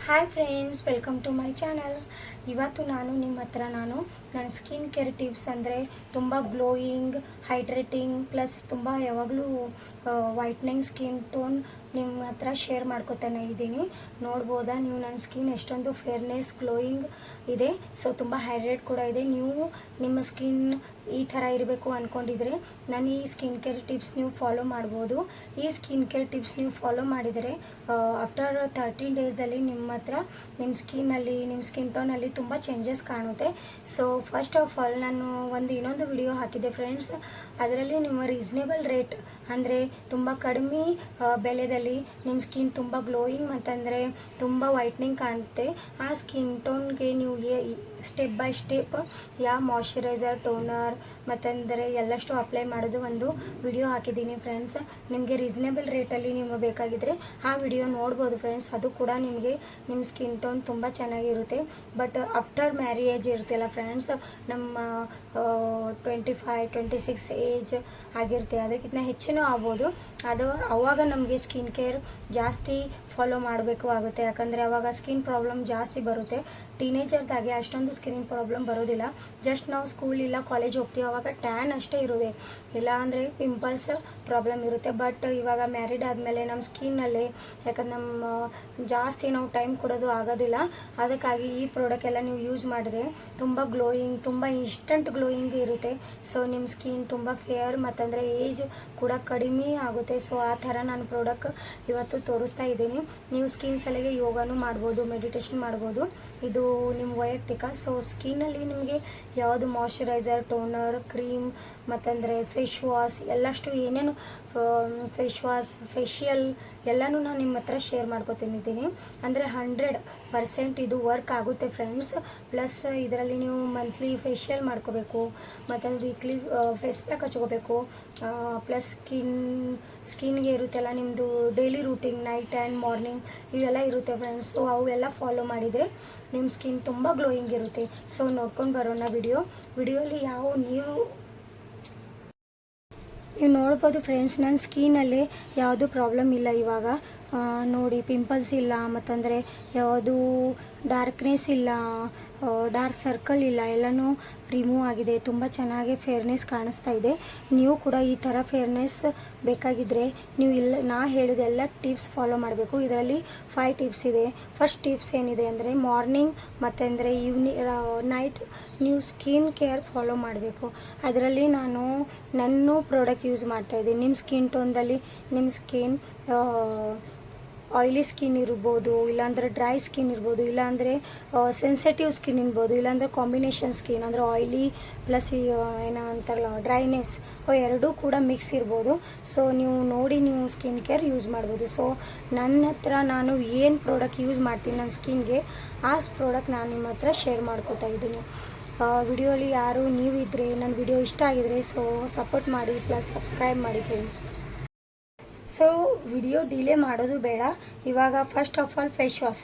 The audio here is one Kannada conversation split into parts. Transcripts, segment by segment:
Hi friends, welcome to my channel. ಇವತ್ತು ನಾನು ನನ್ನ ಸ್ಕಿನ್ ಕೇರ್ ಟಿಪ್ಸ್ ಅಂದರೆ ತುಂಬ ಗ್ಲೋಯಿಂಗ್, ಹೈಡ್ರೇಟಿಂಗ್ ಪ್ಲಸ್ ತುಂಬ ಯಾವಾಗಲೂ ವೈಟ್ನಿಂಗ್ ಸ್ಕಿನ್ ಟೋನ್ ನಿಮ್ಮ ಹತ್ರ ಶೇರ್ ಮಾಡ್ಕೊತಾನೆ ಇದ್ದೀನಿ. ನೋಡ್ಬೋದಾ ನೀವು ನನ್ನ ಸ್ಕಿನ್ ಎಷ್ಟೊಂದು ಫೇರ್ನೆಸ್, ಗ್ಲೋಯಿಂಗ್ ಇದೆ. ಸೊ ತುಂಬ ಹೈಡ್ರೇಟ್ ಕೂಡ ಇದೆ. ನೀವು ನಿಮ್ಮ ಸ್ಕಿನ್ ಈ ಥರ ಇರಬೇಕು ಅಂದ್ಕೊಂಡಿದ್ರೆ ನಾನು ಈ ಸ್ಕಿನ್ ಕೇರ್ ಟಿಪ್ಸ್ ನೀವು ಫಾಲೋ ಮಾಡ್ಬೋದು. ಈ ಸ್ಕಿನ್ ಕೇರ್ ಟಿಪ್ಸ್ ನೀವು ಫಾಲೋ ಮಾಡಿದರೆ ಆಫ್ಟರ್ 13 ಡೇಸಲ್ಲಿ ನಿಮ್ಮ ಹತ್ರ ನಿಮ್ಮ ಸ್ಕಿನ್ನಲ್ಲಿ, ನಿಮ್ಮ ಸ್ಕಿನ್ ಟೋನಲ್ಲಿ ತುಂಬ ಚೇಂಜಸ್ ಕಾಣುತ್ತೆ. ಸೊ ಫಸ್ಟ್ ಆಫ್ ಆಲ್ ನಾನು ಇನ್ನೊಂದು ವಿಡಿಯೋ ಹಾಕಿದ್ದೆ ಫ್ರೆಂಡ್ಸ್. ಅದರಲ್ಲಿ ನಿಮ್ಮ ರೀಸ್ನೇಬಲ್ ರೇಟ್ ಅಂದರೆ ತುಂಬ ಕಡಿಮೆ ಬೆಲೆಯಲ್ಲಿ ನಿಮ್ಮ ಸ್ಕಿನ್ ತುಂಬ ಗ್ಲೋಯಿಂಗ್ ಮತ್ತಂದರೆ ತುಂಬ ವೈಟ್ನಿಂಗ್ ಕಾಣುತ್ತೆ. ಆ ಸ್ಕಿನ್ ಟೋನ್ಗೆ ನೀವು ಸ್ಟೆಪ್ ಬೈ ಸ್ಟೆಪ್ ಯಾವ ಮಾಯ್ಶ್ಚರೈಸರ್, ಟೋನರ್ ಮತ್ತಂದರೆ ಎಲ್ಲಷ್ಟು ಅಪ್ಲೈ ಮಾಡೋದು ಒಂದು ವಿಡಿಯೋ ಹಾಕಿದ್ದೀನಿ ಫ್ರೆಂಡ್ಸ್. ನಿಮಗೆ ರೀಸನೇಬಲ್ ರೇಟಲ್ಲಿ ನಿಮಗೆ ಬೇಕಾಗಿದ್ದರೆ ಆ ವಿಡಿಯೋ ನೋಡ್ಬೋದು ಫ್ರೆಂಡ್ಸ್. ಅದು ಕೂಡ ನಿಮಗೆ ನಿಮ್ಮ ಸ್ಕಿನ್ ಟೋನ್ ತುಂಬ ಚೆನ್ನಾಗಿರುತ್ತೆ. ಬಟ್ ಆಫ್ಟರ್ ಮ್ಯಾರೇಜ್ ಇರುತ್ತಲ್ಲ ಫ್ರೆಂಡ್ಸ್, ನಮ್ಮ 25-26 ಏಜ್ ಆಗಿರುತ್ತೆ, ಅದಕ್ಕಿಂತ ಹೆಚ್ಚಿನೂ ಆಗ್ಬೋದು. ಅವಾಗ ನಮಗೆ ಸ್ಕಿನ್ ಕೇರ್ ಜಾಸ್ತಿ ಫಾಲೋ ಮಾಡಬೇಕು ಆಗುತ್ತೆ. ಯಾಕಂದರೆ ಅವಾಗ ಸ್ಕಿನ್ ಪ್ರಾಬ್ಲಮ್ ಜಾಸ್ತಿ ಬರುತ್ತೆ. ಟೀನೇಜರ್ದಾಗೆ ಅಷ್ಟೊಂದು ಸ್ಕಿನ್ ಪ್ರಾಬ್ಲಮ್ ಬರೋದಿಲ್ಲ. ಜಸ್ಟ್ ನಾವು ಸ್ಕೂಲ್ ಇಲ್ಲ ಕಾಲೇಜ್ ಹೋಗ್ತೀವಿ, ಅವಾಗ ಟ್ಯಾನ್ ಅಷ್ಟೇ ಇರೋದೆ, ಇಲ್ಲ ಅಂದರೆ ಪಿಂಪಲ್ಸ್ ಪ್ರಾಬ್ಲಮ್ ಇರುತ್ತೆ. ಬಟ್ ಇವಾಗ ಮ್ಯಾರಿಡ್ ಆದಮೇಲೆ ನಮ್ಮ ಸ್ಕಿನ್ನಲ್ಲಿ ಯಾಕಂದ್ರೆ ನಮ್ಮ ಜಾಸ್ತಿ ನಾವು ಟೈಮ್ ಕೊಡೋದು ಆಗೋದಿಲ್ಲ. ಅದಕ್ಕಾಗಿ ಈ ಪ್ರಾಡಕ್ಟ್ ಎಲ್ಲ ನೀವು ಯೂಸ್ ಮಾಡಿದ್ರೆ ತುಂಬ ಗ್ಲೋಯಿಂಗ್, ತುಂಬ ಇನ್ಸ್ಟಂಟ್ ಗ್ಲೋಯಿಂಗ್ ಇರುತ್ತೆ. ಸೊ ನಿಮ್ಮ ಸ್ಕಿನ್ ತುಂಬ ಫೇರ್ ಮತ್ತಂದರೆ ಏಜ್ ಕೂಡ ಕಡಿಮೆ ಆಗುತ್ತೆ. ಸೊ ಆ ಥರ ನಾನು ಪ್ರಾಡಕ್ಟ್ ಇವತ್ತು ತೋರಿಸ್ತಾ ಇದ್ದೀನಿ. ನೀವು ಸ್ಕಿನ್ ಸಲಿಗೆ ಯೋಗನೂ ಮಾಡ್ಬೋದು, ಮೆಡಿಟೇಷನ್ ಮಾಡ್ಬೋದು. ಇದು ನಿಮ್ಮ ವೈಯಕ್ತಿಕ. ಸೊ ಸ್ಕಿನ್ನಲ್ಲಿ ನಿಮಗೆ ಯಾವುದು ಮಾಯ್ಶ್ಚರೈಸರ್, ಟೋನರ್, ಕ್ರೀಮ್ ಮತ್ತಂದರೆ ಫೇಸ್ ವಾಶ್ ಎಲ್ಲಷ್ಟು ಏನೇನು ಫೇಸ್ ವಾಶ್, ಫೇಶಿಯಲ್ ಎಲ್ಲನೂ ನಾನು ನಿಮ್ಮ ಹತ್ರ ಶೇರ್ ಮಾಡ್ಕೊತಿದ್ದೀನಿ. ಅಂದರೆ 100% ಇದು ವರ್ಕ್ ಆಗುತ್ತೆ ಫ್ರೆಂಡ್ಸ್. ಪ್ಲಸ್ ಇದರಲ್ಲಿ ನೀವು ಮಂತ್ಲಿ ಫೇಶಿಯಲ್ ಮಾಡ್ಕೋಬೇಕು ಮತ್ತು ವೀಕ್ಲಿ ಫೇಸ್ ಪ್ಯಾಕ್ ಹಚ್ಕೋಬೇಕು. ಪ್ಲಸ್ ಸ್ಕಿನ್ಗೆ ಇರುತ್ತೆಲ್ಲ ನಿಮ್ಮದು daily routine, night and morning ಇವೆಲ್ಲ ಇರುತ್ತೆ ಫ್ರೆಂಡ್ಸ್. ಸೊ ಅವೆಲ್ಲ ಫಾಲೋ ಮಾಡಿದರೆ ನಿಮ್ಮ ಸ್ಕಿನ್ ತುಂಬ ಗ್ಲೋಯಿಂಗ್ ಇರುತ್ತೆ. ಸೊ ನೋಡ್ಕೊಂಡು ಬರೋಣ ವಿಡಿಯೋಲಿ ನೀವು ನೋಡ್ಬೋದು ಫ್ರೆಂಡ್ಸ್. ನನ್ನ ಸ್ಕಿನಲ್ಲಿ ಯಾವುದೂ ಪ್ರಾಬ್ಲಮ್ ಇಲ್ಲ ಇವಾಗ. ನೋಡಿ, ಪಿಂಪಲ್ಸ್ ಇಲ್ಲ ಮತ್ತಂದರೆ ಯಾವುದು ಡಾರ್ಕ್ನೆಸ್ ಇಲ್ಲ, ಡಾರ್ಕ್ ಸರ್ಕಲ್ ಇಲ್ಲ, ಎಲ್ಲನೂ ರಿಮೂವ್ ಆಗಿದೆ. ತುಂಬ ಚೆನ್ನಾಗಿ ಫೇರ್ನೆಸ್ ಕಾಣಿಸ್ತಾ ಇದೆ. ನೀವು ಕೂಡ ಈ ಥರ ಫೇರ್ನೆಸ್ ಬೇಕಾಗಿದ್ದರೆ ನೀವು ನಾ ಹೇಳಿದೆಲ್ಲ ಟಿಪ್ಸ್ ಫಾಲೋ ಮಾಡಬೇಕು. ಇದರಲ್ಲಿ 5 ಟಿಪ್ಸ್ ಇದೆ. ಫಸ್ಟ್ ಟಿಪ್ಸ್ ಏನಿದೆ ಅಂದರೆ ಮಾರ್ನಿಂಗ್ ಮತ್ತಂದರೆ ನೈಟ್ ನೀವು ಸ್ಕಿನ್ ಕೇರ್ ಫಾಲೋ ಮಾಡಬೇಕು. ಅದರಲ್ಲಿ ನಾನು ನನ್ನ ಪ್ರಾಡಕ್ಟ್ ಯೂಸ್ ಮಾಡ್ತಾಯಿದ್ದೀನಿ. ನಿಮ್ಮ ಸ್ಕಿನ್ ಟೋನ್ದಲ್ಲಿ ನಿಮ್ಮ ಸ್ಕಿನ್ ಆಯಿಲಿ ಸ್ಕಿನ್ ಇರ್ಬೋದು, ಇಲ್ಲಾಂದರೆ ಡ್ರೈ ಸ್ಕಿನ್ ಇರ್ಬೋದು, ಇಲ್ಲಾಂದರೆ ಸೆನ್ಸಿಟಿವ್ ಸ್ಕಿನ್ ಇರ್ಬೋದು, ಇಲ್ಲಾಂದರೆ ಕಾಂಬಿನೇಷನ್ ಸ್ಕಿನ್ ಅಂದರೆ ಆಯಿಲಿ ಪ್ಲಸ್ ಏನೋ ಅಂತಾರಲ್ಲ ಡ್ರೈನೆಸ್, ಎರಡೂ ಕೂಡ ಮಿಕ್ಸ್ ಇರ್ಬೋದು. ಸೊ ನೀವು ನೋಡಿ ನೀವು ಸ್ಕಿನ್ ಕೇರ್ ಯೂಸ್ ಮಾಡ್ಬೋದು. ಸೊ ನನ್ನ ಹತ್ರ ನಾನು ಏನು ಪ್ರಾಡಕ್ಟ್ ಯೂಸ್ ಮಾಡ್ತೀನಿ ನನ್ನ ಸ್ಕಿನ್ಗೆ, ಆ ಪ್ರಾಡಕ್ಟ್ ನಾನು ನಿಮ್ಮ ಹತ್ರ ಶೇರ್ ಮಾಡ್ಕೋತಾ ಇದ್ದೀನಿ. ವಿಡಿಯೋಲಿ ಯಾರು ನೀವು ಇದ್ದರೆ, ನನ್ನ ವಿಡಿಯೋ ಇಷ್ಟ ಆಗಿದರೆ ಸೊ ಸಪೋರ್ಟ್ ಮಾಡಿ, ಪ್ಲಸ್ ಸಬ್ಸ್ಕ್ರೈಬ್ ಮಾಡಿ ಫ್ರೆಂಡ್ಸ್. ಸೊ ವಿಡಿಯೋ ಡಿಲೇ ಮಾಡೋದು ಬೇಡ. ಇವಾಗ first of all face wash.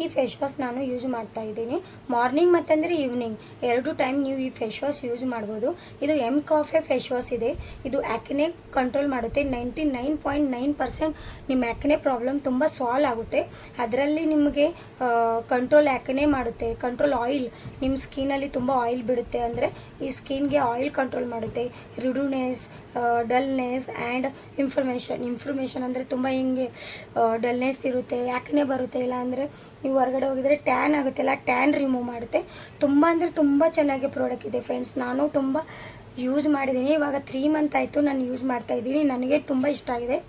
ಈ ಫೇಸ್ ವಾಶ್ ನಾನು ಯೂಸ್ ಮಾಡ್ತಾ ಇದ್ದೀನಿ. ಮಾರ್ನಿಂಗ್ ಮತ್ತಂದರೆ ಈವ್ನಿಂಗ್ 2 ಟೈಮ್ ನೀವು ಈ ಫೇಸ್ ವಾಶ್ ಯೂಸ್ ಮಾಡ್ಬೋದು. ಇದು MCAFE ಫೇಸ್ ವಾಶ್ ಇದೆ. ಇದು ಆ್ಯಕ್ನೆ ಕಂಟ್ರೋಲ್ ಮಾಡುತ್ತೆ. 99.9% ನಿಮ್ಮ ಆ್ಯಕ್ನೆ ಪ್ರಾಬ್ಲಮ್ ತುಂಬ ಸಾಲ್ವ್ ಆಗುತ್ತೆ. ಅದರಲ್ಲಿ ನಿಮಗೆ ಕಂಟ್ರೋಲ್ ಆ್ಯಕ್ನೆ ಮಾಡುತ್ತೆ. ಕಂಟ್ರೋಲ್ ಆಯಿಲ್, ನಿಮ್ಮ ಸ್ಕಿನ್ನಲ್ಲಿ ತುಂಬ ಆಯಿಲ್ ಬಿಡುತ್ತೆ ಅಂದರೆ ಈ ಸ್ಕಿನ್ಗೆ ಆಯಿಲ್ ಕಂಟ್ರೋಲ್ ಮಾಡುತ್ತೆ. ರಿಡ್ಯೂನೆಸ್, ಡಲ್ನೆಸ್ ಆ್ಯಂಡ್ ಇನ್ಫ್ಲಮೇಷನ್ ಅಂದರೆ ತುಂಬ ಹಿಂಗೆ ಡಲ್ನೆಸ್ ಇರುತ್ತೆ, ಆ್ಯಕ್ನೆ ಬರುತ್ತೆ, ಇಲ್ಲ ಅಂದರೆ ನೀವು ಹೊರಗಡೆ ಹೋಗಿದರೆ ಟ್ಯಾನ್ ಆಗುತ್ತೆಲ್ಲ, ಟ್ಯಾನ್ ರಿಮೂವ್ ಮಾಡುತ್ತೆ. ತುಂಬ ಅಂದರೆ ತುಂಬ ಚೆನ್ನಾಗಿ ಪ್ರಾಡಕ್ಟ್ ಇದೆ ಫ್ರೆಂಡ್ಸ್. ನಾನು ತುಂಬ ಯೂಸ್ ಮಾಡಿದ್ದೀನಿ. ಇವಾಗ 3 ಮಂತ್ ಆಯಿತು ನಾನು ಯೂಸ್ ಮಾಡ್ತಾ ಇದ್ದೀನಿ. ನನಗೆ ತುಂಬ ಇಷ್ಟ ಆಗಿದೆ.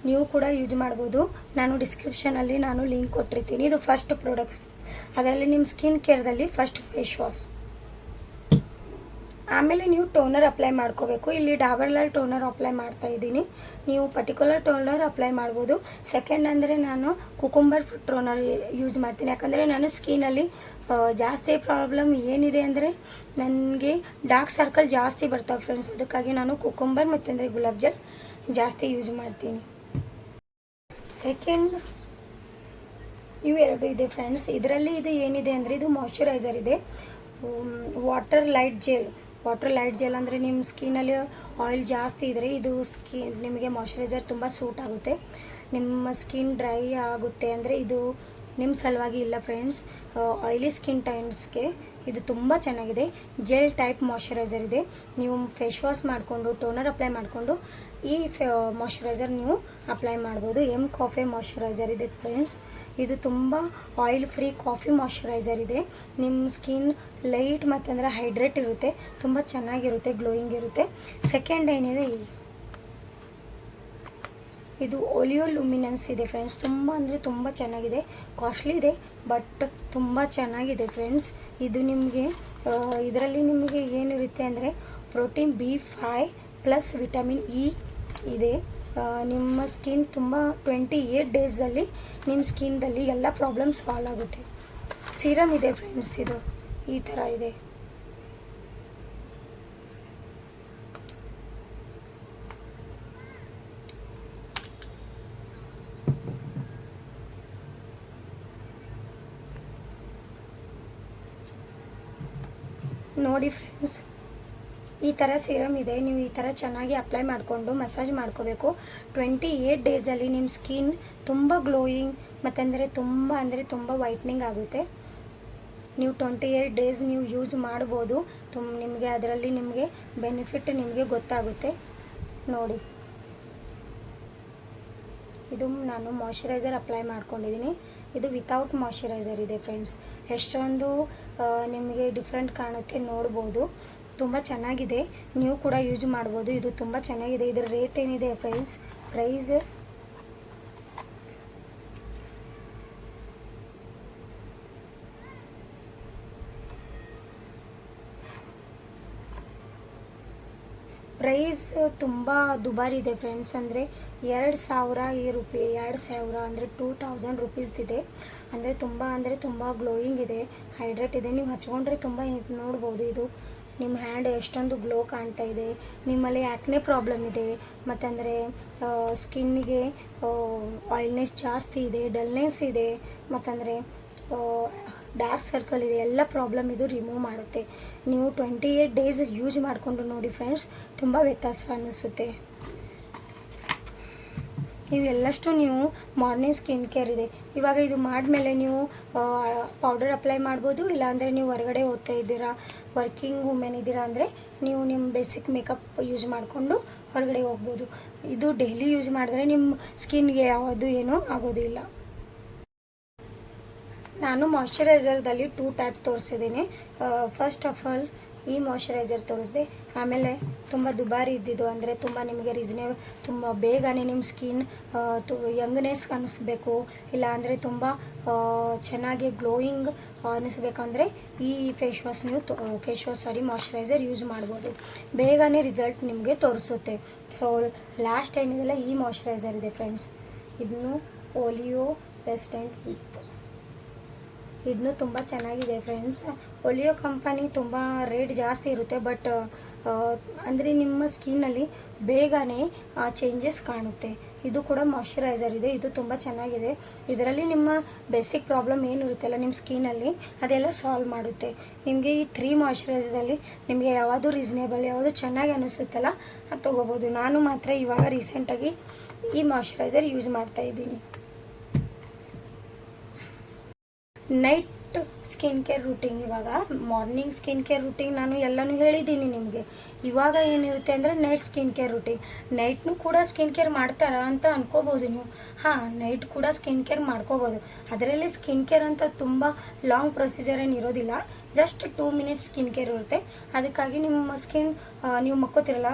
ನೀವು ಕೂಡ ಯೂಸ್ ಮಾಡ್ಬೋದು. ನಾನು ಡಿಸ್ಕ್ರಿಪ್ಷನಲ್ಲಿ ಲಿಂಕ್ ಕೊಟ್ಟಿರ್ತೀನಿ. ಇದು ಫಸ್ಟ್ ಪ್ರಾಡಕ್ಟ್. ಅದರಲ್ಲಿ ನಿಮ್ಮ ಸ್ಕಿನ್ ಕೇರ್ದಲ್ಲಿ ಫಸ್ಟ್ ಫೇಸ್ ವಾಶ್. ಆಮೇಲೆ ನೀವು ಟೋನರ್ ಅಪ್ಲೈ ಮಾಡ್ಕೋಬೇಕು. ಇಲ್ಲಿ ಡಾಬರ್ ಲಾಲ್ ಟೋನರ್ ಅಪ್ಲೈ ಮಾಡ್ತಾ ಇದ್ದೀನಿ. ನೀವು ಪರ್ಟಿಕ್ಯುಲರ್ ಟೋನರ್ ಅಪ್ಲೈ ಮಾಡ್ಬೋದು. ಸೆಕೆಂಡ್ ಅಂದರೆ ನಾನು ಕುಕುಂಬರ್ ಟೋನರ್ ಯೂಸ್ ಮಾಡ್ತೀನಿ. ಯಾಕಂದರೆ ನನ್ನ ಸ್ಕಿನ್ನಲ್ಲಿ ಜಾಸ್ತಿ ಪ್ರಾಬ್ಲಮ್ ಏನಿದೆ ಅಂದರೆ ನನಗೆ ಡಾರ್ಕ್ ಸರ್ಕಲ್ ಜಾಸ್ತಿ ಬರ್ತಾವೆ ಫ್ರೆಂಡ್ಸ್. ಅದಕ್ಕಾಗಿ ನಾನು ಕುಕುಂಬರ್ ಮತ್ತಂದರೆ ಗುಲಾಬ್ ಜಲ್ ಜಾಸ್ತಿ ಯೂಸ್ ಮಾಡ್ತೀನಿ. ಸೆಕೆಂಡ್ ಇವೆರಡು ಇದೆ ಫ್ರೆಂಡ್ಸ್. ಇದರಲ್ಲಿ ಇದು ಏನಿದೆ ಅಂದರೆ ಇದು ಮಾಯ್ಶ್ಚರೈಸರ್ ಇದೆ. ವಾಟರ್ ಲೈಟ್ ಜೆಲ್ ಅಂದರೆ ನಿಮ್ಮ ಸ್ಕಿನ್ನಲ್ಲಿ ಆಯಿಲ್ ಜಾಸ್ತಿ ಇದ್ದರೆ ಇದು ನಿಮಗೆ ಮಾಯ್ಶ್ಚರೈಸರ್ ತುಂಬ ಸೂಟ್ ಆಗುತ್ತೆ. ನಿಮ್ಮ ಸ್ಕಿನ್ ಡ್ರೈ ಆಗುತ್ತೆ ಅಂದರೆ ಇದು ನಿಮ್ಮ ಸಲುವಾಗಿ ಇಲ್ಲ ಫ್ರೆಂಡ್ಸ್. ಆಯಿಲಿ ಸ್ಕಿನ್ ಟೈಮ್ಸ್ಗೆ ಇದು ತುಂಬ ಚೆನ್ನಾಗಿದೆ. ಜೆಲ್ ಟೈಪ್ ಮಾಯ್ಶ್ಚರೈಸರ್ ಇದೆ. ನೀವು ಫೇಸ್ ವಾಶ್ ಮಾಡಿಕೊಂಡು ಟೋನರ್ ಅಪ್ಲೈ ಮಾಡಿಕೊಂಡು ಈ ಮಾಯ್ಶ್ಚರೈಸರ್ ನೀವು ಅಪ್ಲೈ ಮಾಡ್ಬೋದು. ಕಾಫಿ ಮಾಯ್ಶ್ಚರೈಸರ್ ಇದೆ ಫ್ರೆಂಡ್ಸ್. ಇದು ತುಂಬ ಆಯಿಲ್ ಫ್ರೀ ಕಾಫಿ ಮಾಯ್ಶ್ಚರೈಸರ್ ಇದೆ. ನಿಮ್ಮ ಸ್ಕಿನ್ ಲೈಟ್ ಮತ್ತು ಹೈಡ್ರೇಟ್ ಇರುತ್ತೆ, ತುಂಬ ಚೆನ್ನಾಗಿರುತ್ತೆ, ಗ್ಲೋಯಿಂಗ್ ಇರುತ್ತೆ. ಸೆಕೆಂಡ್ ಏನಿದೆ, ಇದು ಒಲಿಯೋ ಲುಮಿನೆನ್ಸ್ ಇದೆ ಫ್ರೆಂಡ್ಸ್. ತುಂಬ ಅಂದರೆ ತುಂಬ ಚೆನ್ನಾಗಿದೆ. ಕಾಸ್ಟ್ಲಿ ಇದೆ ಬಟ್ ತುಂಬ ಚೆನ್ನಾಗಿದೆ ಫ್ರೆಂಡ್ಸ್. ಇದು ನಿಮಗೆ ಇದರಲ್ಲಿ ನಿಮಗೆ ಏನಿರುತ್ತೆ ಅಂದರೆ protein B5 plus vitamin E ಇದೆ. ನಿಮ್ಮ ಸ್ಕಿನ್ ತುಂಬ 28 ಡೇಸಲ್ಲಿ ನಿಮ್ಮ ಸ್ಕಿನ್ದಲ್ಲಿ ಎಲ್ಲ ಪ್ರಾಬ್ಲಮ್ ಸಾಲ್ವ್ ಆಗುತ್ತೆ. ಸೀರಮ್ ಇದೆ ಫ್ರೆಂಡ್ಸ್. ಇದು ಈ ಥರ ಇದೆ. ನೋಡಿ ಫ್ರೆಂಡ್ಸ್, ಈ ಥರ ಸೀರಮ್ ಇದೆ. ನೀವು ಈ ಥರ ಚೆನ್ನಾಗಿ ಅಪ್ಲೈ ಮಾಡಿಕೊಂಡು ಮಸಾಜ್ ಮಾಡ್ಕೋಬೇಕು. 28 ಡೇಸಲ್ಲಿ ನಿಮ್ಮ ಸ್ಕಿನ್ ತುಂಬ ಗ್ಲೋಯಿಂಗ್ ಮತ್ತು ತುಂಬ ವೈಟ್ನಿಂಗ್ ಆಗುತ್ತೆ. ನೀವು 28 ಡೇಸ್ ನೀವು ಯೂಸ್ ಮಾಡ್ಬೋದು. ನಿಮಗೆ ಅದರಲ್ಲಿ ನಿಮಗೆ ಬೆನಿಫಿಟ್ ನಿಮಗೆ ಗೊತ್ತಾಗುತ್ತೆ. ನೋಡಿ, ಇದು ನಾನು ಮಾಯ್ಶ್ಚರೈಸರ್ ಅಪ್ಲೈ ಮಾಡ್ಕೊಂಡಿದ್ದೀನಿ. ಇದು ವಿತೌಟ್ ಮಾಯ್ಶ್ಚರೈಸರ್ ಇದೆ ಫ್ರೆಂಡ್ಸ್. ಎಷ್ಟೊಂದು ನಿಮಗೆ ಡಿಫ್ರೆಂಟ್ ಕಾಣುತ್ತೆ, ನೋಡ್ಬೋದು. ತುಂಬ ಚೆನ್ನಾಗಿದೆ, ನೀವು ಕೂಡ ಯೂಸ್ ಮಾಡ್ಬೋದು. ಇದು ತುಂಬ ಚೆನ್ನಾಗಿದೆ. ಇದರ ರೇಟ್ ಏನಿದೆ ಫ್ರೆಂಡ್ಸ್, ಪ್ರೈಸ್ ತುಂಬ ದುಬಾರಿ ಇದೆ ಫ್ರೆಂಡ್ಸ್. ಅಂದರೆ 2,000 ರೂಪಾಯಿ, 2,000 ಅಂದರೆ 2,000 ರುಪೀಸ್ದಿದೆ. ಅಂದರೆ ತುಂಬ ಗ್ಲೋಯಿಂಗ್ ಇದೆ, ಹೈಡ್ರೇಟ್ ಇದೆ. ನೀವು ಹಚ್ಕೊಂಡ್ರೆ ತುಂಬ ನೋಡ್ಬೋದು. ಇದು ನಿಮ್ಮ ಹ್ಯಾಂಡ್ ಎಷ್ಟೊಂದು ಗ್ಲೋ ಕಾಣ್ತಾ ಇದೆ. ನಿಮ್ಮಲ್ಲಿ ಆ್ಯಕ್ನೆ ಪ್ರಾಬ್ಲಮ್ ಇದೆ, ಮತ್ತಂದರೆ ಸ್ಕಿನ್ನಿಗೆ ಆಯಿಲ್ನೆಸ್ ಜಾಸ್ತಿ ಇದೆ, ಡಲ್ನೆಸ್ ಇದೆ, ಮತ್ತಂದರೆ ಡಾರ್ಕ್ ಸರ್ಕಲ್ ಇದೆ, ಎಲ್ಲ ಪ್ರಾಬ್ಲಮ್ ಇದು ರಿಮೂವ್ ಮಾಡುತ್ತೆ. ನೀವು 28 ಡೇಸ್ ಯೂಸ್ ಮಾಡಿಕೊಂಡು ನೋಡಿ ಫ್ರೆಂಡ್ಸ್, ತುಂಬ ವ್ಯತ್ಯಾಸ ಅನ್ನಿಸುತ್ತೆ. ಇವೆಲ್ಲಷ್ಟು ನೀವು ಮಾರ್ನಿಂಗ್ ಸ್ಕಿನ್ ಕೇರ್ ಇದೆ. ಇವಾಗ ಇದು ಮಾಡಿದ್ಮೇಲೆ ನೀವು ಪೌಡರ್ ಅಪ್ಲೈ ಮಾಡ್ಬೋದು. ಇಲ್ಲಾಂದರೆ ನೀವು ಹೊರಗಡೆ ಓದ್ತಾ ಇದ್ದೀರಾ, ವರ್ಕಿಂಗ್ ವುಮೆನ್ ಇದ್ದೀರಾ ಅಂದರೆ ನೀವು ನಿಮ್ಮ ಬೇಸಿಕ್ ಮೇಕಪ್ ಯೂಸ್ ಮಾಡಿಕೊಂಡು ಹೊರಗಡೆ ಹೋಗ್ಬೋದು. ಇದು ಡೈಲಿ ಯೂಸ್ ಮಾಡಿದ್ರೆ ನಿಮ್ಮ ಸ್ಕಿನ್ಗೆ ಯಾವುದು ಏನೂ ಆಗೋದಿಲ್ಲ. ನಾನು ಮಾಯ್ಶ್ಚರೈಸರ್ದಲ್ಲಿ 2 ಟೈಪ್ ತೋರಿಸಿದ್ದೀನಿ. ಫಸ್ಟ್ ಆಫ್ ಆಲ್ ಈ ಮಾಯ್ಶ್ಚರೈಸರ್ ತೋರಿಸಿದೆ. ಆಮೇಲೆ ತುಂಬ ದುಬಾರಿ ಇದ್ದಿದ್ದು, ಅಂದರೆ ತುಂಬ ನಿಮಗೆ ರೀಸನೇಬಲ್, ತುಂಬ ಬೇಗನೆ ನಿಮ್ಮ ಸ್ಕಿನ್ ಯಂಗ್ನೆಸ್ ಅನ್ನಿಸ್ಬೇಕು, ಇಲ್ಲ ಅಂದರೆ ತುಂಬ ಚೆನ್ನಾಗಿ ಗ್ಲೋಯಿಂಗ್ ಅನ್ನಿಸ್ಬೇಕಂದ್ರೆ ಈ ಮಾಯ್ಶ್ಚರೈಸರ್ ಯೂಸ್ ಮಾಡ್ಬೋದು. ಬೇಗನೆ ರಿಸಲ್ಟ್ ನಿಮಗೆ ತೋರಿಸುತ್ತೆ. ಸೊ ಲಾಸ್ಟ್ ಏನಿದೆಲ್ಲ ಈ ಮಾಯ್ಶ್ಚರೈಸರ್ ಇದೆ ಫ್ರೆಂಡ್ಸ್. ಇದನ್ನು ಒಲಿಯೋ ರೆಸಿಡೆಂಟ್ ವಿತ್, ಇದನ್ನು ತುಂಬ ಚೆನ್ನಾಗಿದೆ ಫ್ರೆಂಡ್ಸ್. ಒಲಿಯೋ ಕಂಪನಿ ತುಂಬ ರೇಟ್ ಜಾಸ್ತಿ ಇರುತ್ತೆ, ಬಟ್ ಅಂದರೆ ನಿಮ್ಮ ಸ್ಕಿನ್ನಲ್ಲಿ ಬೇಗನೆ ಚೇಂಜಸ್ ಕಾಣುತ್ತೆ. ಇದು ಕೂಡ ಮಾಯ್ಶ್ಚರೈಸರ್ ಇದೆ. ಇದು ತುಂಬ ಚೆನ್ನಾಗಿದೆ. ಇದರಲ್ಲಿ ನಿಮ್ಮ ಬೇಸಿಕ್ ಪ್ರಾಬ್ಲಮ್ ಏನಿರುತ್ತಲ್ಲ ನಿಮ್ಮ ಸ್ಕಿನ್ನಲ್ಲಿ, ಅದೆಲ್ಲ ಸಾಲ್ವ್ ಮಾಡುತ್ತೆ. ನಿಮಗೆ ಈ 3 ಮಾಯ್ಶ್ಚರೈಸರಲ್ಲಿ ನಿಮಗೆ ಯಾವುದು ರೀಸನೇಬಲ್, ಯಾವುದು ಚೆನ್ನಾಗಿ ಅನ್ನಿಸುತ್ತಲ್ಲ ಅದು ತೊಗೋಬೋದು. ನಾನು ಮಾತ್ರ ಇವಾಗ ರೀಸೆಂಟಾಗಿ ಈ ಮಾಯ್ಶ್ಚರೈಸರ್ ಯೂಸ್ ಮಾಡ್ತಾಯಿದ್ದೀನಿ. ನೈಟ್ ಸ್ಕಿನ್ ಕೇರ್ ರೂಟೀನ್, ಇವಾಗ ಮಾರ್ನಿಂಗ್ ಸ್ಕಿನ್ ಕೇರ್ ರೂಟೀನ್ ನಾನು ಎಲ್ಲನೂ ಹೇಳಿದ್ದೀನಿ ನಿಮಗೆ. ಇವಾಗ ಏನಿರುತ್ತೆ ಅಂದರೆ ನೈಟ್ ಸ್ಕಿನ್ ಕೇರ್ ರೂಟೀನ್. ನೈಟ್ನೂ ಕೂಡ ಸ್ಕಿನ್ ಕೇರ್ ಮಾಡ್ತಾರಾ ಅಂತ ಅನ್ಕೋಬೋದು ನೀವು. ನೈಟ್ ಕೂಡ ಸ್ಕಿನ್ ಕೇರ್ ಮಾಡ್ಕೋಬೋದು. ಅದರಲ್ಲಿ ಸ್ಕಿನ್ ಕೇರ್ ಅಂತ ತುಂಬ ಲಾಂಗ್ ಪ್ರೊಸೀಜರ್ ಏನು ಇರೋದಿಲ್ಲ. ಜಸ್ಟ್ 2 ಮಿನಿಟ್ಸ್ ಸ್ಕಿನ್ ಕೇರ್ ಇರುತ್ತೆ. ಅದಕ್ಕಾಗಿ ನಿಮ್ಮ ಸ್ಕಿನ್ ನೀವು ಮಕ್ಕೋತಿರಲ್ಲ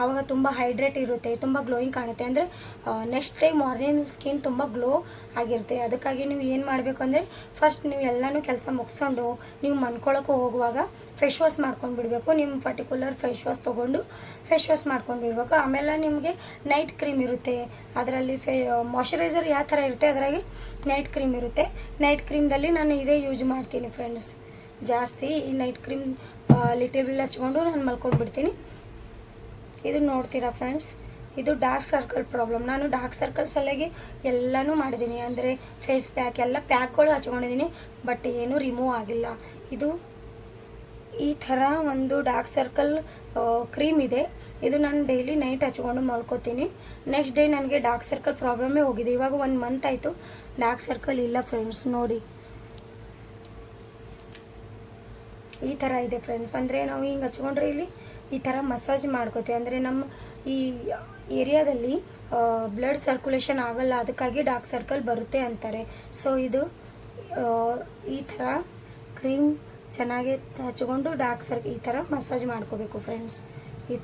ಆವಾಗ ತುಂಬ ಹೈಡ್ರೇಟ್ ಇರುತ್ತೆ, ತುಂಬ ಗ್ಲೋಯಿಂಗ್ ಕಾಣುತ್ತೆ. ಅಂದರೆ ನೆಕ್ಸ್ಟ್ ಡೇ ಮಾರ್ನಿಂಗ್ ಸ್ಕಿನ್ ತುಂಬ ಗ್ಲೋ ಆಗಿರುತ್ತೆ. ಅದಕ್ಕಾಗಿ ನೀವು ಏನು ಮಾಡಬೇಕು ಅಂದರೆ ಫಸ್ಟ್ ನೀವು ಎಲ್ಲನೂ ಕೆಲಸ ಮುಗಿಸ್ಕೊಂಡು ನೀವು ಮನ್ಕೊಳ್ಳೋಕೆ ಹೋಗುವಾಗ ಫೇಸ್ ವಾಶ್ ಮಾಡ್ಕೊಂಡು ಬಿಡಬೇಕು. ನಿಮ್ಮ ಪರ್ಟಿಕ್ಯುಲರ್ ಫೇಸ್ ವಾಶ್ ತೊಗೊಂಡು ಫೇಸ್ ವಾಶ್ ಮಾಡ್ಕೊಂಡು ಬಿಡಬೇಕು. ಆಮೇಲೆ ನಿಮಗೆ ನೈಟ್ ಕ್ರೀಮ್ ಇರುತ್ತೆ. ಅದರಲ್ಲಿ ಮಾಯ್ಶ್ಚರೈಸರ್ ಯಾವ ಥರ ಇರುತ್ತೆ, ಅದರಾಗೆ ನೈಟ್ ಕ್ರೀಮ್ ಇರುತ್ತೆ. ನೈಟ್ ಕ್ರೀಮ್ದಲ್ಲಿ ನಾನು ಇದೇ ಯೂಸ್ ಮಾಡ್ತೀನಿ ಫ್ರೆಂಡ್ಸ್. ಜಾಸ್ತಿ ಈ ನೈಟ್ ಕ್ರೀಮ್ ಲಿಟಲ್ ಬಿಲ್ ಹಚ್ಕೊಂಡು ನಾನು ಮಲ್ಕೊಂಡ್ಬಿಡ್ತೀನಿ. ಇದು ನೋಡ್ತೀರಾ ಫ್ರೆಂಡ್ಸ್, ಇದು ಡಾರ್ಕ್ ಸರ್ಕಲ್ ಪ್ರಾಬ್ಲಮ್. ನಾನು ಡಾರ್ಕ್ ಸರ್ಕಲ್ ಸಲುವಾಗಿ ಎಲ್ಲನೂ ಮಾಡಿದ್ದೀನಿ. ಅಂದರೆ ಫೇಸ್ ಪ್ಯಾಕ್ ಎಲ್ಲ ಪ್ಯಾಕ್ಗಳು ಹಚ್ಕೊಂಡಿದ್ದೀನಿ, ಬಟ್ ಏನೂ ರಿಮೂವ್ ಆಗಿಲ್ಲ. ಇದು ಈ ಥರ ಒಂದು ಡಾರ್ಕ್ ಸರ್ಕಲ್ ಕ್ರೀಮ್ ಇದೆ. ಇದು ನಾನು ಡೈಲಿ ನೈಟ್ ಹಚ್ಕೊಂಡು ಮಲ್ಕೋತೀನಿ. ನೆಕ್ಸ್ಟ್ ಡೇ ನನಗೆ ಡಾರ್ಕ್ ಸರ್ಕಲ್ ಪ್ರಾಬ್ಲಮ್ಮೇ ಹೋಗಿದೆ. ಇವಾಗ 1 ಮಂತ್ ಆಯಿತು, ಡಾರ್ಕ್ ಸರ್ಕಲ್ ಇಲ್ಲ ಫ್ರೆಂಡ್ಸ್. ನೋಡಿ ಈ ಥರ ಇದೆ ಫ್ರೆಂಡ್ಸ್. ಅಂದರೆ ನಾವು ಹಿಂಗೆ ಹಚ್ಕೊಂಡ್ರೆ ಇಲ್ಲಿ ಈ ಥರ ಮಸಾಜ್ ಮಾಡ್ಕೋತೀವಿ. ಅಂದರೆ ನಮ್ಮ ಈ ಏರಿಯಾದಲ್ಲಿ ಬ್ಲಡ್ ಸರ್ಕ್ಯುಲೇಷನ್ ಆಗಲ್ಲ, ಅದಕ್ಕಾಗಿ ಡಾರ್ಕ್ ಸರ್ಕಲ್ ಬರುತ್ತೆ ಅಂತಾರೆ. ಸೊ ಇದು ಈ ಥರ ಕ್ರೀಮ್ ಚೆನ್ನಾಗಿ ಹಚ್ಕೊಂಡು ಡಾರ್ಕ್ ಸರ್ಕಲ್ ಈ ಥರ ಮಸಾಜ್ ಮಾಡ್ಕೋಬೇಕು ಫ್ರೆಂಡ್ಸ್. ಈ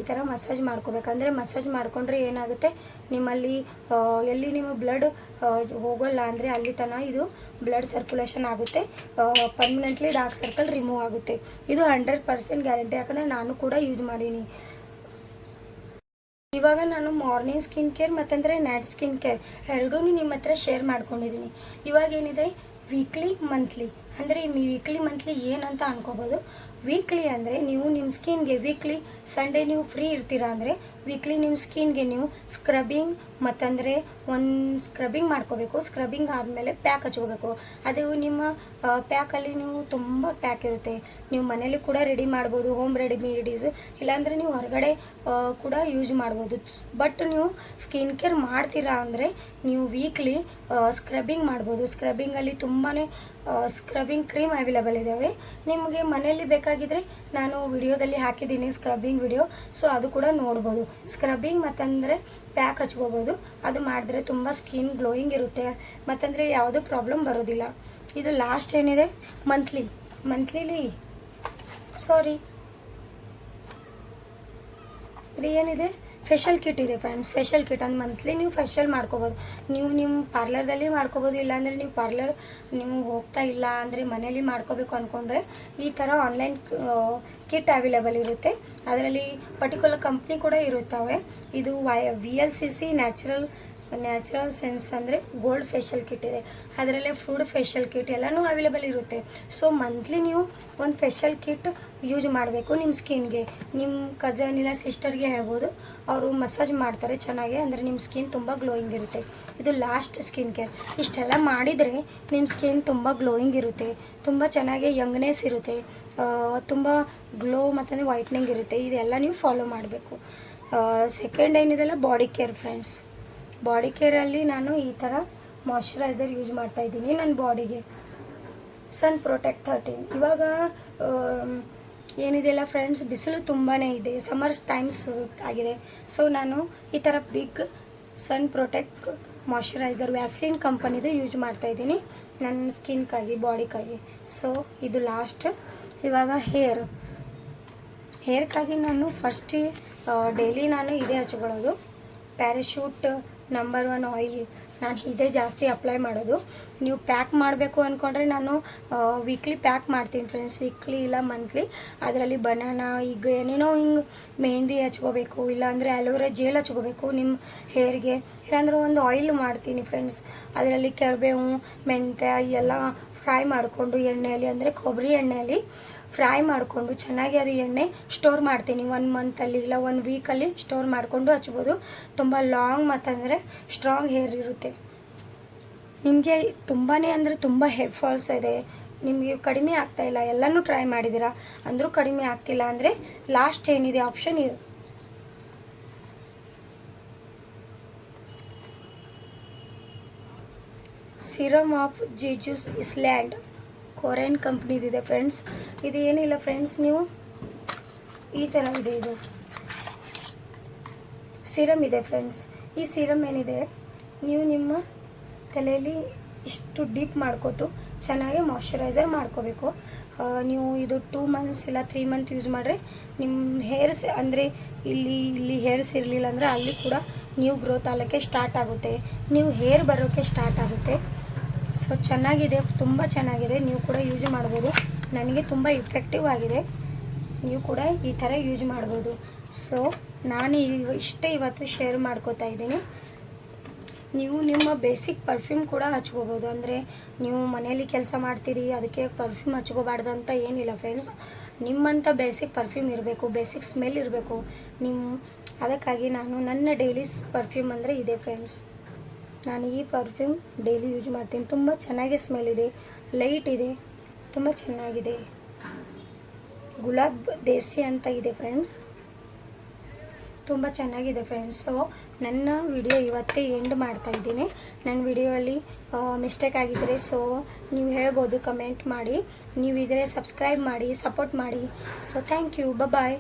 ಥರ ಮಸಾಜ್ ಮಾಡ್ಕೋಬೇಕಂದ್ರೆ ಮಸಾಜ್ ಮಾಡಿಕೊಂಡ್ರೆ ಏನಾಗುತ್ತೆ, ನಿಮ್ಮಲ್ಲಿ ಎಲ್ಲಿ ನಿಮ್ಮ ಬ್ಲಡ್ ಹೋಗೋಲ್ಲ ಅಂದರೆ ಅಲ್ಲಿ ತನಕ ಇದು ಬ್ಲಡ್ ಸರ್ಕ್ಯುಲೇಷನ್ ಆಗುತ್ತೆ, ಪರ್ಮನೆಂಟ್ಲಿ ಡಾರ್ಕ್ ಸರ್ಕಲ್ ರಿಮೂವ್ ಆಗುತ್ತೆ. ಇದು 100% ಗ್ಯಾರಂಟಿ, ಯಾಕಂದರೆ ನಾನು ಕೂಡ ಯೂಸ್ ಮಾಡೀನಿ. ಇವಾಗ ನಾನು ಮಾರ್ನಿಂಗ್ ಸ್ಕಿನ್ ಕೇರ್ ಮತ್ತಂದರೆ ನೈಟ್ ಸ್ಕಿನ್ ಕೇರ್ ಎರಡೂ ನಿಮ್ಮ ಹತ್ರ ಶೇರ್ ಮಾಡ್ಕೊಂಡಿದ್ದೀನಿ. ಇವಾಗ ಏನಿದೆ ವೀಕ್ಲಿ ಮಂತ್ಲಿ, ಅಂದರೆ ಈ ವೀಕ್ಲಿ ಮಂತ್ಲಿ ಏನಂತ ಅನ್ಕೋಬೋದು. ವೀಕ್ಲಿ ಅಂದರೆ ನೀವು ನಿಮ್ಮ ಸ್ಕಿನ್ಗೆ ವೀಕ್ಲಿ ಸಂಡೇ ನೀವು ಫ್ರೀ ಇರ್ತೀರಾ ಅಂದರೆ ವೀಕ್ಲಿ ನಿಮ್ಮ ಸ್ಕಿನ್ಗೆ ನೀವು ಸ್ಕ್ರಬ್ಬಿಂಗ್ ಮತ್ತಂದರೆ ಒಂದು ಸ್ಕ್ರಬ್ಬಿಂಗ್ ಮಾಡ್ಕೋಬೇಕು. ಸ್ಕ್ರಬ್ಬಿಂಗ್ ಆದಮೇಲೆ ಪ್ಯಾಕ್ ಹಚ್ಕೋಬೇಕು. ಅದು ನಿಮ್ಮ ಪ್ಯಾಕಲ್ಲಿ ನೀವು ತುಂಬ ಪ್ಯಾಕ್ ಇರುತ್ತೆ, ನೀವು ಮನೇಲಿ ಕೂಡ ರೆಡಿ ಮಾಡ್ಬೋದು, ಹೋಮ್ ರೆಡಿಮೇಡೀಸ್, ಇಲ್ಲಾಂದರೆ ನೀವು ಹೊರಗಡೆ ಕೂಡ ಯೂಸ್ ಮಾಡ್ಬೋದು. ಬಟ್ ನೀವು ಸ್ಕಿನ್ ಕೇರ್ ಮಾಡ್ತೀರಾ ಅಂದರೆ ನೀವು ವೀಕ್ಲಿ ಸ್ಕ್ರಬ್ಬಿಂಗ್ ಮಾಡ್ಬೋದು. ಸ್ಕ್ರಬ್ಬಿಂಗಲ್ಲಿ ತುಂಬಾ ಸ್ಕ್ರಬ್ಬಿಂಗ್ ಕ್ರೀಮ್ ಅವೈಲೇಬಲ್ ಇದ್ದಾವೆ. ನಿಮಗೆ ಮನೆಯಲ್ಲಿ ಬೇಕಾಗಿದ್ದರೆ ನಾನು ವಿಡಿಯೋದಲ್ಲಿ ಹಾಕಿದ್ದೀನಿ ಸ್ಕ್ರಬ್ಬಿಂಗ್ ವಿಡಿಯೋ, ಸೊ ಅದು ಕೂಡ ನೋಡ್ಬೋದು. ಸ್ಕ್ರಬ್ಬಿಂಗ್ ಮತ್ತಂದರೆ ಪ್ಯಾಕ್ ಹಚ್ಕೋಬೋದು. ಅದು ಮಾಡಿದ್ರೆ ತುಂಬ ಸ್ಕಿನ್ ಗ್ಲೋಯಿಂಗ್ ಇರುತ್ತೆ, ಮತ್ತಂದರೆ ಯಾವುದೂ ಪ್ರಾಬ್ಲಮ್ ಬರೋದಿಲ್ಲ. ಇದು ಲಾಸ್ಟ್ ಏನಿದೆ ಮಂತ್ಲಿಲಿ ಇದು ಏನಿದೆ ಫೇಶಿಯಲ್ ಕಿಟ್ ಇದೆ ಫ್ರೆಂಡ್ಸ್. ಫೇಶಿಯಲ್ ಕಿಟ್ ಅಂದ್ರೆ ಮಂತ್ಲಿ ನೀವು ಫೇಶಿಯಲ್ ಮಾಡ್ಕೋಬೋದು. ನೀವು ನಿಮ್ಮ ಪಾರ್ಲರ್ದಲ್ಲಿ ಮಾಡ್ಕೋಬೋದು, ಇಲ್ಲಾಂದರೆ ನೀವು ಪಾರ್ಲರ್ ನಿಮ್ಗೆ ಹೋಗ್ತಾ ಇಲ್ಲ ಅಂದರೆ ಮನೇಲಿ ಮಾಡ್ಕೋಬೇಕು ಅಂದ್ಕೊಂಡ್ರೆ ಈ ಥರ ಆನ್ಲೈನ್ ಕಿಟ್ ಅವೈಲೇಬಲ್ ಇರುತ್ತೆ. ಅದರಲ್ಲಿ ಪರ್ಟಿಕ್ಯುಲರ್ ಕಂಪ್ನಿ ಕೂಡ ಇರುತ್ತವೆ. ಇದು VLCC ನ್ಯಾಚುರಲ್ ಸೆನ್ಸ್ ಅಂದರೆ ಗೋಲ್ಡ್ ಫೇಶಿಯಲ್ ಕಿಟ್ ಇದೆ. ಅದರಲ್ಲೇ ಫ್ರೂಟ್ ಫೇಶಿಯಲ್ ಕಿಟ್ ಎಲ್ಲನೂ ಅವೈಲೇಬಲ್ ಇರುತ್ತೆ. ಸೊ ಮಂತ್ಲಿ ನೀವು ಒಂದು ಫೇಶಿಯಲ್ ಕಿಟ್ ಯೂಸ್ ಮಾಡಬೇಕು ನಿಮ್ಮ ಸ್ಕಿನ್ಗೆ. ನಿಮ್ಮ ಕಝನ್ ಇಲ್ಲ ಸಿಸ್ಟರ್ಗೆ ಹೇಳ್ಬೋದು, ಅವರು ಮಸಾಜ್ ಮಾಡ್ತಾರೆ ಚೆನ್ನಾಗಿ, ಅಂದರೆ ನಿಮ್ಮ ಸ್ಕಿನ್ ತುಂಬ ಗ್ಲೋಯಿಂಗ್ ಇರುತ್ತೆ. ಇದು ಲಾಸ್ಟ್ ಸ್ಕಿನ್ ಕೇರ್. ಇಷ್ಟೆಲ್ಲ ಮಾಡಿದರೆ ನಿಮ್ಮ ಸ್ಕಿನ್ ತುಂಬ ಗ್ಲೋಯಿಂಗ್ ಇರುತ್ತೆ, ತುಂಬ ಚೆನ್ನಾಗಿ ಯಂಗ್ನೆಸ್ ಇರುತ್ತೆ, ತುಂಬ ಗ್ಲೋ ಮತ್ತು ವೈಟ್ನಿಂಗ್ ಇರುತ್ತೆ. ಇದೆಲ್ಲ ನೀವು ಫಾಲೋ ಮಾಡಬೇಕು. ಸೆಕೆಂಡ್ ಏನಿದೆಲ್ಲ ಬಾಡಿ ಕೇರ್ ಫ್ರೆಂಡ್ಸ್. ಬಾಡಿ ಕೇರಲ್ಲಿ ನಾನು ಈ ಥರ ಮಾಯ್ಶ್ಚರೈಸರ್ ಯೂಸ್ ಮಾಡ್ತಾಯಿದ್ದೀನಿ ನನ್ನ ಬಾಡಿಗೆ. Sun protect 13. ಇವಾಗ ಏನಿದೆಯಲ್ಲ ಫ್ರೆಂಡ್ಸ್, ಬಿಸಿಲು ತುಂಬಾ ಇದೆ, ಸಮ್ಮರ್ ಟೈಮ್ಸ್ ಆಗಿದೆ. ಸೊ ನಾನು ಈ ಥರ ಬಿಗ್ ಸನ್ ಪ್ರೊಟೆಕ್ಟ್ ಮಾಯ್ಶ್ಚರೈಸರ್ ವ್ಯಾಸ್ಲಿನ್ ಕಂಪನಿದು ಯೂಸ್ ಮಾಡ್ತಾಯಿದ್ದೀನಿ ನನ್ನ ಸ್ಕಿನ್ಗಾಗಿ, ಬಾಡಿಗಾಗಿ. ಸೊ ಇದು ಲಾಸ್ಟ್. ಇವಾಗ ಹೇರ್ಗಾಗಿ ನಾನು ಫಸ್ಟ್ ಡೈಲಿ ನಾನು ಇದೇ ಹಚ್ಕೊಳ್ಳೋದು, ಪ್ಯಾರಾಶೂಟ್ ನಂಬರ್ 1 ಆಯಿಲ್. ನಾನು ಇದೇ ಜಾಸ್ತಿ ಅಪ್ಲೈ ಮಾಡೋದು. ನೀವು ಪ್ಯಾಕ್ ಮಾಡಬೇಕು ಅಂದ್ಕೊಂಡ್ರೆ ನಾನು ವೀಕ್ಲಿ ಪ್ಯಾಕ್ ಮಾಡ್ತೀನಿ ಫ್ರೆಂಡ್ಸ್, ವೀಕ್ಲಿ ಇಲ್ಲ ಮಂತ್ಲಿ. ಅದರಲ್ಲಿ ಬನಾನಾ, ಈಗ ಏನೇನೋ ಹಿಂಗೆ ಮೆಹಂದಿ ಹಚ್ಕೋಬೇಕು, ಇಲ್ಲಾಂದರೆ ಅಲೋವೆರಾ ಜೆಲ್ ಹಚ್ಕೋಬೇಕು ನಿಮ್ಮ ಹೇರ್ಗೆ, ಇಲ್ಲಾಂದ್ರೆ ಒಂದು ಆಯಿಲ್ ಮಾಡ್ತೀನಿ ಫ್ರೆಂಡ್ಸ್. ಅದರಲ್ಲಿ ಕರಿಬೇವು, ಮೆಂತ್ಯ ಎಲ್ಲ ಫ್ರೈ ಮಾಡಿಕೊಂಡು ಎಣ್ಣೆಯಲ್ಲಿ, ಅಂದರೆ ಕೊಬ್ಬರಿ ಎಣ್ಣೆಯಲ್ಲಿ ಫ್ರೈ ಮಾಡಿಕೊಂಡು ಚೆನ್ನಾಗಿ ಅದು ಎಣ್ಣೆ ಸ್ಟೋರ್ ಮಾಡ್ತೀನಿ. 1 ಮಂತಲ್ಲಿ ಇಲ್ಲ 1 ವೀಕಲ್ಲಿ ಸ್ಟೋರ್ ಮಾಡಿಕೊಂಡು ಹಚ್ಬೋದು. ತುಂಬ ಲಾಂಗ್ ಮತ್ತಂದರೆ ಸ್ಟ್ರಾಂಗ್ ಹೇರ್ ಇರುತ್ತೆ. ನಿಮಗೆ ತುಂಬಾ ಅಂದರೆ ತುಂಬ ಹೇರ್ ಫಾಲ್ಸ್ ಇದೆ, ನಿಮಗೆ ಕಡಿಮೆ ಆಗ್ತಾಯಿಲ್ಲ, ಎಲ್ಲನೂ ಟ್ರೈ ಮಾಡಿದ್ದೀರಾ ಅಂದರೂ ಕಡಿಮೆ ಆಗ್ತಿಲ್ಲ ಅಂದರೆ ಲಾಸ್ಟ್ ಏನಿದೆ ಆಪ್ಷನ್ ಇದು. Serum of Jeju's island Korean ಕಂಪ್ನಿದಿದೆ ಫ್ರೆಂಡ್ಸ್. ಇದು ಏನಿಲ್ಲ ಫ್ರೆಂಡ್ಸ್, ನೀವು ಈ ಥರ ಇದೆ, ಇದು ಸಿರಮ್ ಇದೆ ಫ್ರೆಂಡ್ಸ್. ಈ ಸಿರಮ್ ಏನಿದೆ ನೀವು ನಿಮ್ಮ ತಲೆಯಲ್ಲಿ ಇಷ್ಟು ಡೀಪ್ ಮಾಡ್ಕೋತು ಚೆನ್ನಾಗಿ ಮಾಯ್ಶ್ಚರೈಸರ್ ಮಾಡ್ಕೋಬೇಕು. ನೀವು ಇದು 2 ಮಂತ್ಸ್ ಇಲ್ಲ 3 ಮಂತ್ ಯೂಸ್ ಮಾಡಿದ್ರೆ ನಿಮ್ಮ ಹೇರ್ಸ್, ಅಂದರೆ ಇಲ್ಲಿ ಹೇರ್ಸ್ ಇರಲಿಲ್ಲ ಅಂದರೆ ಅಲ್ಲಿ ಕೂಡ ನ್ಯೂ ಗ್ರೋತ್ ಆಗಲಿಕ್ಕೆ ಸ್ಟಾರ್ಟ್ ಆಗುತ್ತೆ, ನೀವು ಹೇರ್ ಬರೋಕ್ಕೆ ಸ್ಟಾರ್ಟ್ ಆಗುತ್ತೆ. ಸೊ ಚೆನ್ನಾಗಿದೆ, ತುಂಬ ಚೆನ್ನಾಗಿದೆ, ನೀವು ಕೂಡ ಯೂಸ್ ಮಾಡ್ಬೋದು. ನನಗೆ ತುಂಬ ಇಫೆಕ್ಟಿವ್ ಆಗಿದೆ, ನೀವು ಕೂಡ ಈ ಥರ ಯೂಸ್ ಮಾಡ್ಬೋದು. ಸೊ ನಾನು ಇಷ್ಟೇ ಇವತ್ತು ಶೇರ್ ಮಾಡ್ಕೋತಾ ಇದ್ದೀನಿ. ನೀವು ನಿಮ್ಮ ಬೇಸಿಕ್ ಪರ್ಫ್ಯೂಮ್ ಕೂಡ ಹಚ್ಕೋಬೋದು. ಅಂದರೆ ನೀವು ಮನೆಯಲ್ಲಿ ಕೆಲಸ ಮಾಡ್ತೀರಿ, ಅದಕ್ಕೆ ಪರ್ಫ್ಯೂಮ್ ಹಚ್ಕೋಬಾರ್ದು ಅಂತ ಏನಿಲ್ಲ ಫ್ರೆಂಡ್ಸ್. ನಿಮ್ಮಂಥ ಬೇಸಿಕ್ ಪರ್ಫ್ಯೂಮ್ ಇರಬೇಕು, ಬೇಸಿಕ್ ಸ್ಮೆಲ್ ಇರಬೇಕು ಅದಕ್ಕಾಗಿ ನಾನು ನನ್ನ ಡೈಲಿ ಪರ್ಫ್ಯೂಮ್ ಅಂದರೆ ಇದೆ ಫ್ರೆಂಡ್ಸ್. ನಾನು ಈ ಪರ್ಫ್ಯೂಮ್ ಡೈಲಿ ಯೂಸ್ ಮಾಡ್ತೀನಿ. ತುಂಬ ಚೆನ್ನಾಗಿ ಸ್ಮೆಲ್ ಇದೆ, ಲೈಟ್ ಇದೆ, ತುಂಬ ಚೆನ್ನಾಗಿದೆ. ಗುಲಾಬ್ ದೇಸಿ ಅಂತ ಇದೆ ಫ್ರೆಂಡ್ಸ್, ತುಂಬ ಚೆನ್ನಾಗಿದೆ ಫ್ರೆಂಡ್ಸ್. ಸೊ ನನ್ನ ವಿಡಿಯೋ ಇವತ್ತೇ ಎಂಡ್ ಮಾಡ್ತಾ ಇದ್ದೀನಿ. ನನ್ನ ವಿಡಿಯೋಲ್ಲಿ ಮಿಸ್ಟೇಕ್ ಆಗಿದ್ದರೆ ಸೊ ನೀವು ಹೇಳ್ಬೋದು, ಕಮೆಂಟ್ ಮಾಡಿ. ನೀವಿದ್ರೆ ಸಬ್ಸ್ಕ್ರೈಬ್ ಮಾಡಿ, ಸಪೋರ್ಟ್ ಮಾಡಿ. So thank you, bye.